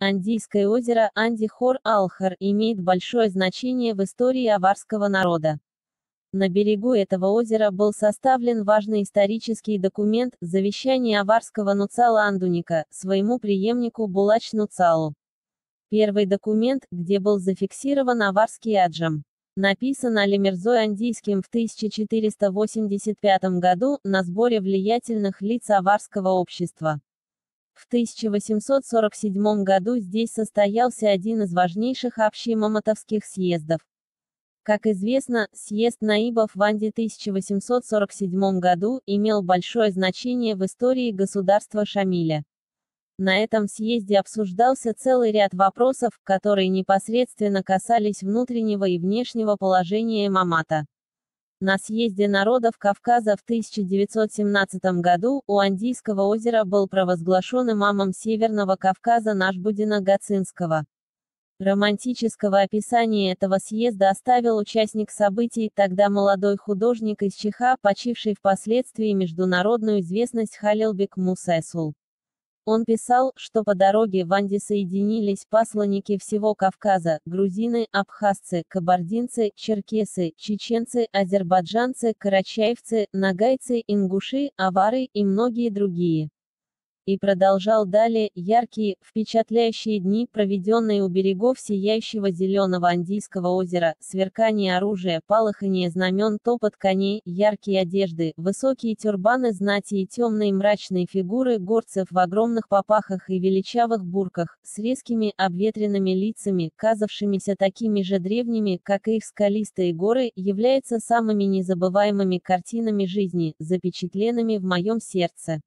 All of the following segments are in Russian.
Андийское озеро Анди-Хор-Алхар имеет большое значение в истории аварского народа. На берегу этого озера был составлен важный исторический документ «Завещание аварского Нуцала Андуника» своему преемнику Булач-Нуцалу. Первый документ, где был зафиксирован аварский аджам. Написан Али-Мирзой Андийским в 1485 году на сборе влиятельных лиц аварского общества. В 1847 году здесь состоялся один из важнейших общемаматовских съездов. Как известно, съезд наибов в Анди 1847 году имел большое значение в истории государства Шамиля. На этом съезде обсуждался целый ряд вопросов, которые непосредственно касались внутреннего и внешнего положения имамата. На съезде народов Кавказа в 1917 году у Андийского озера был провозглашен имамом Северного Кавказа Нашбуддина Гацинского. Романтического описания этого съезда оставил участник событий, тогда молодой художник из Чиха, почивший впоследствии международную известность Халилбек Мусайсул. Он писал, что по дороге в Анди соединились посланники всего Кавказа, грузины, абхазцы, кабардинцы, черкесы, чеченцы, азербайджанцы, карачаевцы, нагайцы, ингуши, авары и многие другие. И продолжал далее: яркие, впечатляющие дни, проведенные у берегов сияющего зеленого Андийского озера, сверкание оружия, полыхание знамен, топот коней, яркие одежды, высокие тюрбаны знати и темные мрачные фигуры горцев в огромных папахах и величавых бурках, с резкими, обветренными лицами, казавшимися такими же древними, как и их скалистые горы, являются самыми незабываемыми картинами жизни, запечатленными в моем сердце.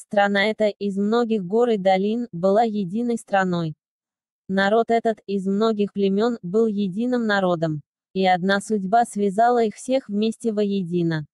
Страна эта, из многих гор и долин, была единой страной. Народ этот, из многих племен, был единым народом. И одна судьба связала их всех вместе воедино.